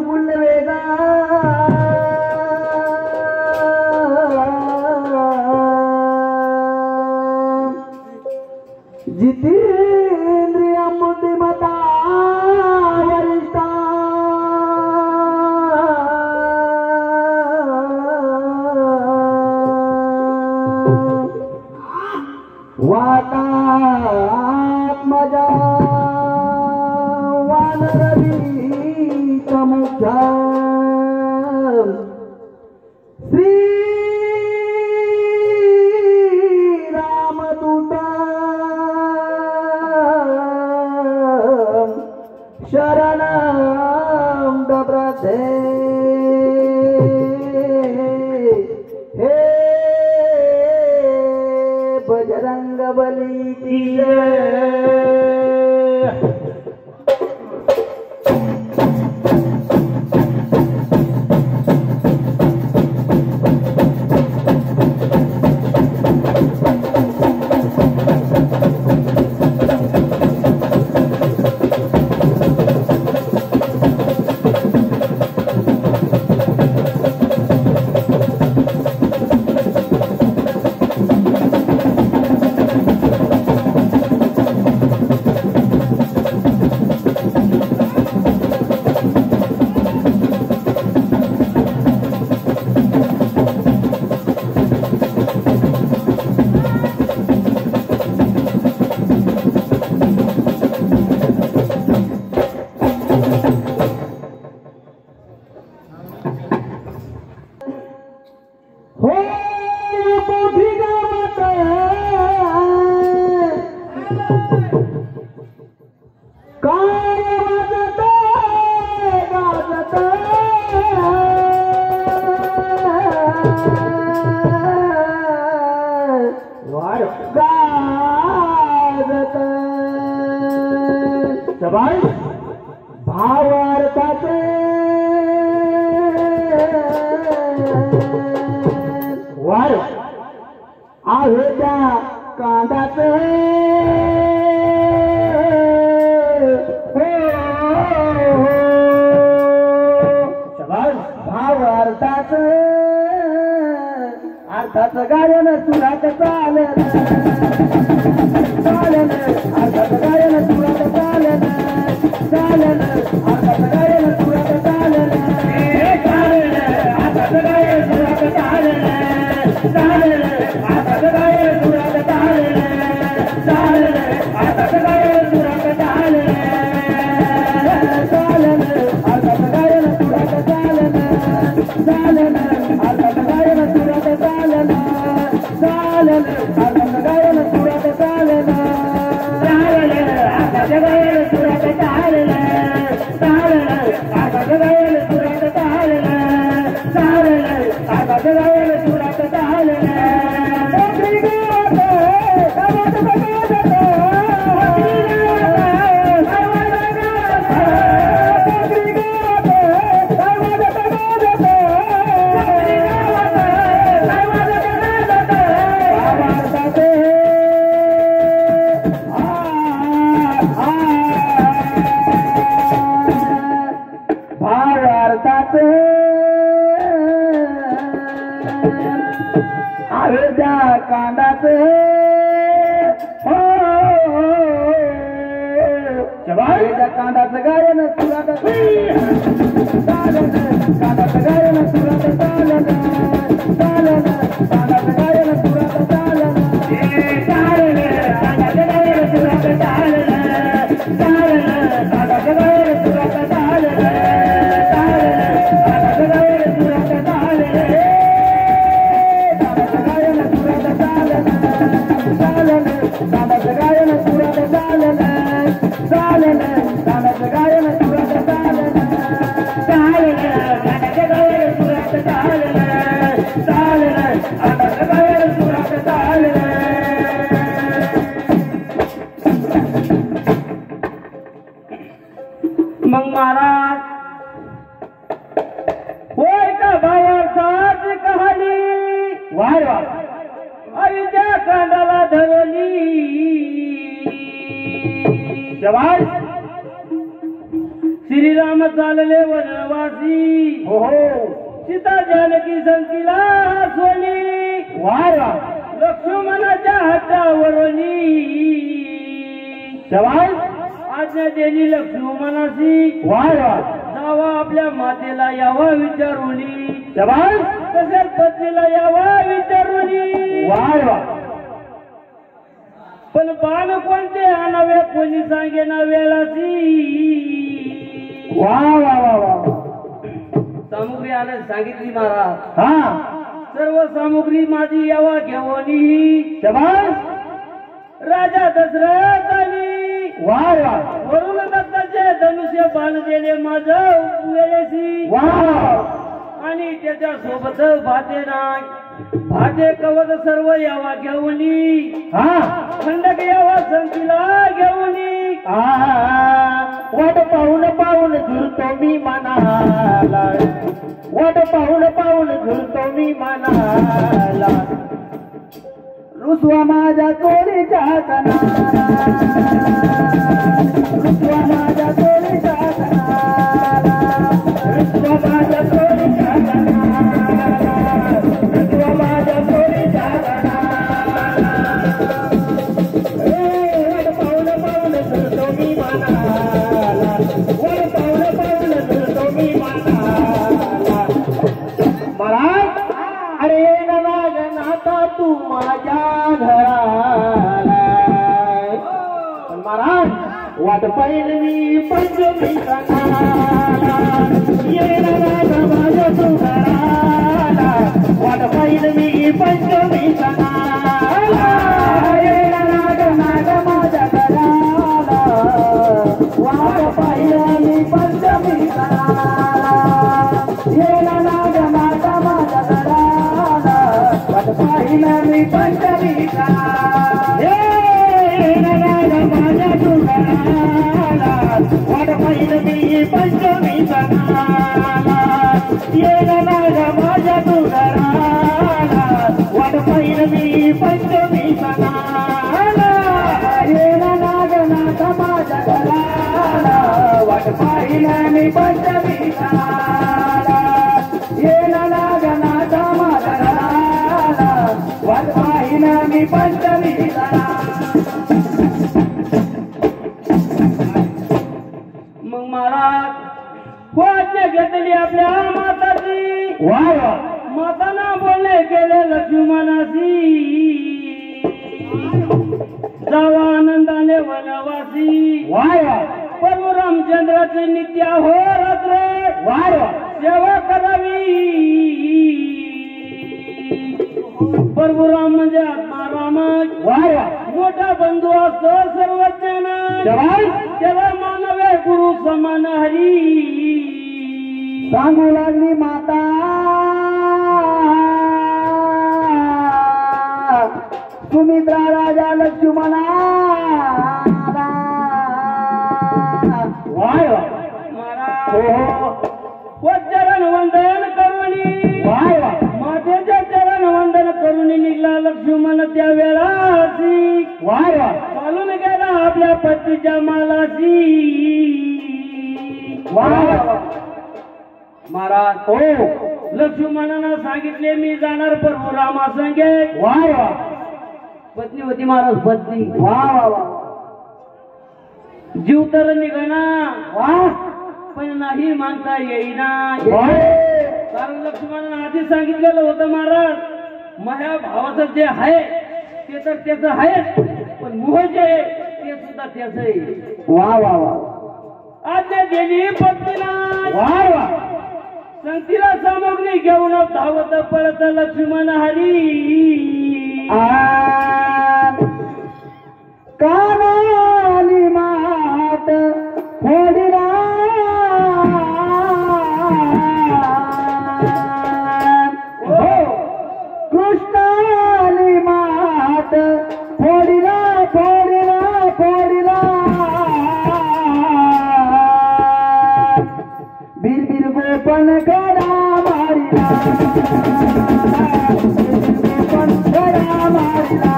अनुकूल वेगा जितेंद्रिय बुद्धिमता वरिष्ठा वातात्मजा वानरवीतमुख्या श्री रामदूता शरणं दब्रते हे बजरंग बली की जय। भावार्थाचे वार आहे त्या कांदाचे भावार्थाचे अर्थाचं गायन सुरात चालन चालन अर्थाचं गायन सुरात चालन चालन अर्थाचं गायन सुरात चालन चालन अर्थाचं गायन सुरात चालन चालन अर्थाचं गायन सुरात चालन चालन अर्थाचं गायन सुरात चालन चालन अर्थाचं गायन सुरात चालन चालन अर्थाचं गायन सुरात चालन चालन अर्थाचं गायन सुरात चालन चालन अर्थाचं गायन सुरात चालन चालन अर्थाचं गायन सुरात चालन चालन अर्थाचं गायन सुरात चालन कांदाचे कांदाचं गायन सुरात चालन कांदाचं गायन सुरात चालन चालन कांदाचं गायन सुरात चालन चालन कांदाचं गायन सुरात चालन चालन कांदाचं गायन सुरात चालन चालन कांदाचं गायन सुरात चालन कांदाचं गायन सुरात चालन चालन कांदाचं गायन सुरात चालन चालन कांदाचं गायन सुरात चालन चालन कांदाचं गायन सुरात चालन मग महाराज होय का भावार्थाच कहाणी वाय वा त्या कांडाला धरली श्रीराम चालले वनवासी हो हो सीता जानकी संकीला सोनी वाह लक्ष्मणाच्या हातावरली शबाश आज्ञा दिली लक्ष्मणाशी वाह जावा आपल्या मातेला यावा विचारुनी शबाश तसेच पत्नीला यावा विचारुनी वाह पण बाण कोणते आणावे कोणी सांगेना वेळाची वाह वाह वाह वाह सामुग्री आणायला सांगितली महाराज हा सर्व सामुग्री माझी यावा घेऊनी शबाश राजा दशरथ आली वाह वाह वरुण दत्ताचे धनुष्य बाण दिले माझं वेळेसी वाह आणि त्याच्या सोबत भाते कवच सर्व यावा घेऊनी हा खंडक यावा संतीला घेऊनी वाट पाहून पाहून झुरतो मी मनाला वाट पाहून पाहून झुरतो मी मनाला रुसवा माझ्या चोरीच्या कणाला रुसवा माझ्या चोरीच्या कणाला रुसवा माझ्या चोरीच्या कणाला रुसवा माझ्या चोरीच्या कणाला वाट पाहून पाहून झुरतो मी मनाला वाट पाहून पाहून झुरतो मी मनाला महाराज अरे नाथा तू माझ्या घराला पण महाराज वाट पाहिल मी पंचमी सणाला ये नाथा माझ्या तू घराला वाट पाहिल मी पंचमी सणाला ये नाथा माझ्या घराला वाट पाहिल मी पंचमी सणाला ये नाथा माझ्या घराला वाट पाहिल मी पंचमी सणाला माझ्या तू घराला वाट पाहिल मी पंचमी सणाला ये माझ्या तू घराला वाट पाहिल मी पंचमी सणाला ये नाथा माझ्या घराला वाट पाहिल मी पंचमी सणाला ये नाथा माझ्या घराला वाट पाहिल मी पंचमी सणाला मग महाराज आज्ञा घेतली आपल्या माताची वाह वाह माताना बोलणे केले लक्ष्मणाशी जावा आनंदाने वनवासी वाह वाह प्रभू रामचंद्राचे नित्य हो रात्र वाह वाह सेवा करावी प्रभू राम म्हणजे आत्मा राम वाह वाह मोठा बंधू असतो सर्वज्ञान शबाश त्याला मानवे गुरु समान हरी सांगू लागली माता सुमित्रा राजा लक्ष्मणा वाह वाह महाराज चरण वंदन करुणी वाह वाह मातेचे चरण वंदन करुणी निघला लक्ष्मण त्या वेळासी वाह वाह चालून गेला आपल्या पतीच्या मालाशी वाह वाह महाराज हो लक्ष्मणानं सांगितले मी जाणार प्रभू रामा संगे वाह वाह पत्नी होती महाराज पत्नी वाह वाह वाह जीव तर निघना वाह पण नाही मानता येईना वाह कारण लक्ष्मणानं आधी सांगितलेलं होतं महाराज माझ्या भावाचं जे आहे ते तर त्याचं आहे पण मोह जे आहे ते सुद्धा त्याचं आहे वाह वाह वाह आज्ञा गेली पत्नीला वाह वाह संतीला सामग्री घेऊन धावत पळत लक्ष्मण हरी कानाली मात फोडला हो कृष्णाली मात फोडला फोडला फोडला बिरबिर गोपन करा मारिला गोपन करा मारिला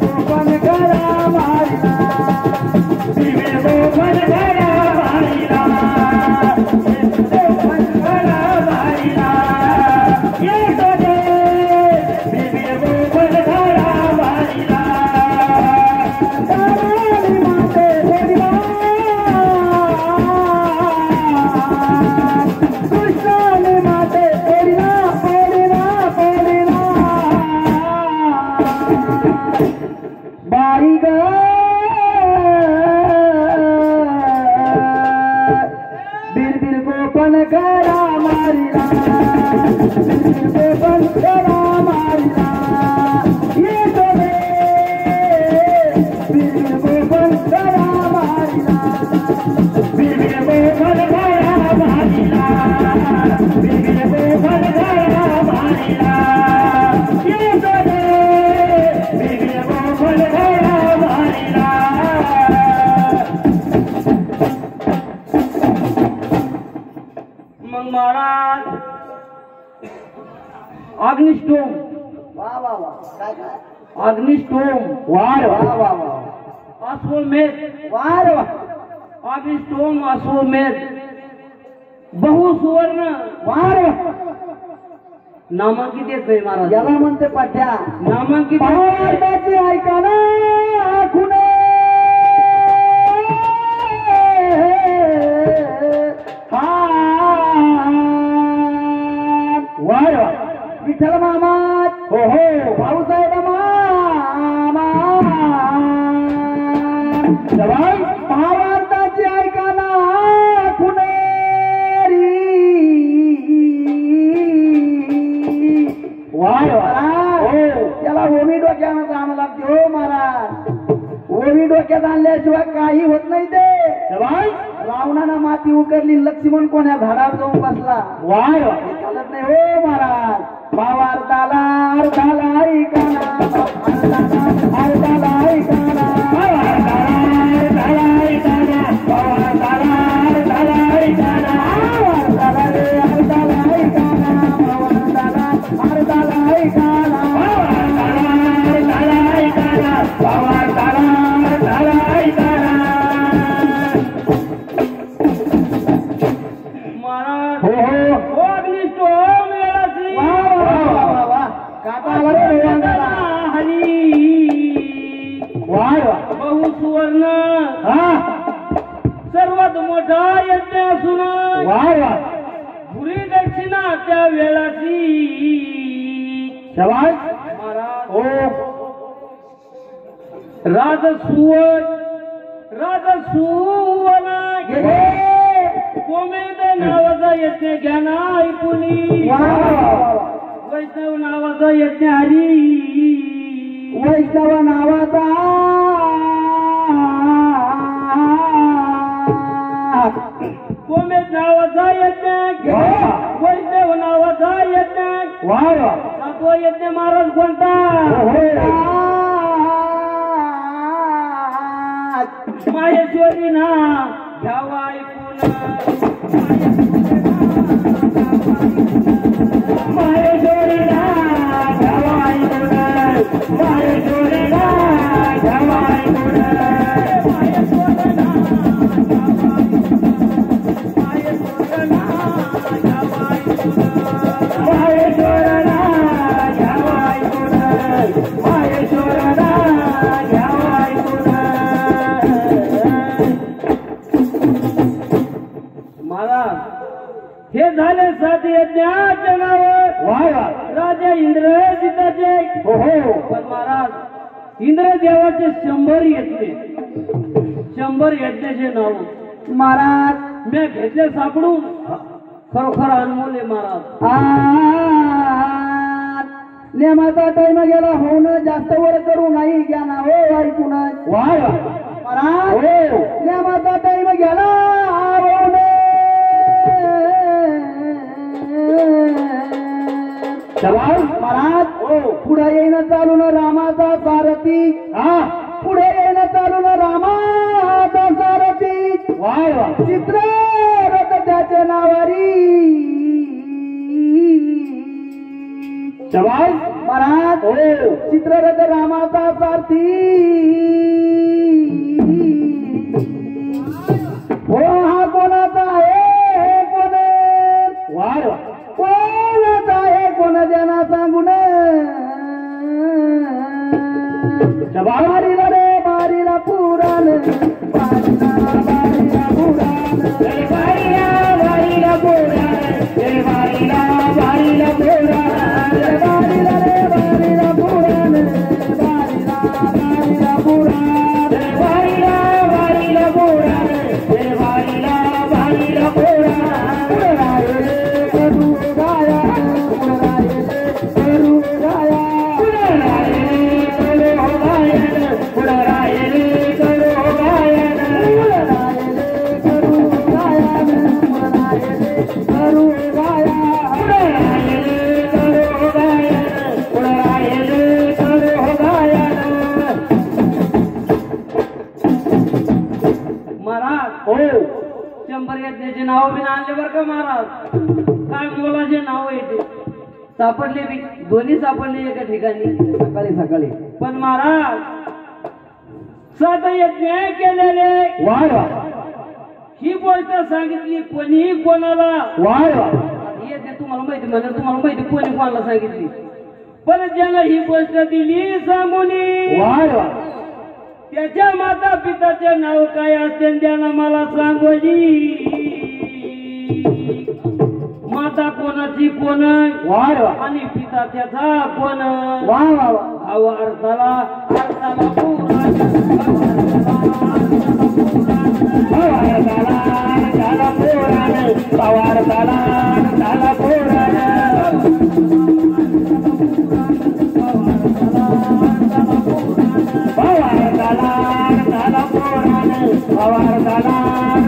गोपन करा मारिला गोपन घरा मारिला गोपन घरा मारिला यशोदे बीबी गोपन घरा मारिला दारानी माते बोलिला कृष्णाने माते बोलिला बोलिला बोलिला बाई ग बिरबिर गोपन घरा मारिला बिरबिर गोपन घरा मारिला यशोदे बिरबिर गोपन घरा मारिला बिरबिर गोपन घरा मारिला बिरबिर गोपन घरा मारिला यशोदे बिरबिर गोपन घरा मारिला मग महाराज अग्निस्टोम वा वा वा काय काय अग्निस्टोम वार वा वा वा अश्वमेध वार वा अग्निस्टोम अश्वमेध बहुसुवर्ण वार वा नामांकित येत आहे महाराज याला म्हणते पाठ्या नामांकित येत आहे. पावसाची ऐका ना खुणे वार वा विठ्ठल मामा हो हो भाऊसाहेब मामा जवान भावार्थाची ऐका ना खुनेरी वार वा हो त्याला ओवी डोक्यानं जाणं लागते हो महाराज ओवी डोक्यात आणल्याशिवाय काही होत नाही ते जवान रावणानं माती उकरली लक्ष्मण कोण्या झाडावर जाऊन बसला वार चालत नाही हो महाराज भावार्थाला अर्धाला ऐकाना अर्धाला ऐकाना भावार्थाला ऐकाना भावार्थाला अर्धाला ऐकाना अर्धाला रे अर्धाला ऐकाना भावार्थाला अर्धाला ऐकाना भावार्थाला अर्धाला ऐकाना भावार्थाला अर्धाला ऐकाना महाराज हो हो हो अग्निस्टोम वेळाची वा वा वा वा वा काटावर डोळ्यांना हरी वार वा बहुसुवर्ण हा सर्वात मोठा यज्ञ असून वार वा भुरी दक्षिणा त्या वेळाची शबाश महाराज हो राजसुवन गेले गोमेद नावाचा यज्ञ ज्ञान ऐकुनी वा वा वा वा वैष्णव नावाचा यज्ञ हरी वैष्णव नावाचा गोमेद नावाचा यज्ञ वैष्णव नावाचा यज्ञ वा वा सातवा यज्ञ महाराज कोणता माहेश्वरी ना घ्यावा ऐकून माहेश्वरी ना घ्यावा ऐकून माहेश्वरी ना घ्यावा ऐकून माहेश्वरना घ्यावा ऐकून माहेश्वरना घ्यावा ऐकून महाराज हे झाले सात यज्ञाच्या नाव वा वा राजा इंद्रजिताचे हो हो पण महाराज इंद्रदेवाचे 100 यज्ञाचे नाव महाराज मी घेतले सापडून खरोखर अनमोल आहे महाराज नेमाचा टाइम गेला होऊन जास्त वर करू नाही घ्या ना हो ऐकून वा वा महाराज हो नेमाचा टाइम गेला होऊन महाराज हो पुढे येणं चालून रामाचा सारथी हा पुढे येणं चालून रामाचा सारथी वा वा चित्र रथ त्याच्या नावारी शबाश महाराज हो चित्ररथ रामाचा सारथी शंभर यज्ञाचे नाव बी आणले बर का महाराज. काय मोलाचे नाव आहे ते सापडले बी, दोन्ही सापडले एका ठिकाणी सकाळी सकाळी. पण महाराज 7 यज्ञ केलेले. वाढ वा. ही गोष्ट सांगितली कोणीही कोणाला. वाढ वा. यज्ञ तुम्हाला माहिती म्हणजे तुम्हाला माहिती कोणी कोणाला सांगितली. पण ज्याला ही गोष्ट दिली सांगूनी. वाढ वा. त्याच्या माता पिताचे नाव काय असते त्यानं मला सांगोजी. माता कोणाची कोण वाढ वा. आणि पिता त्याचा कोण. वा वा वा. भाव अर्थाला अर्थाला पुराण. त्याला पुराण. पवारताला त्याला पुराण. पवारताला त्याला पुराण. पवारताला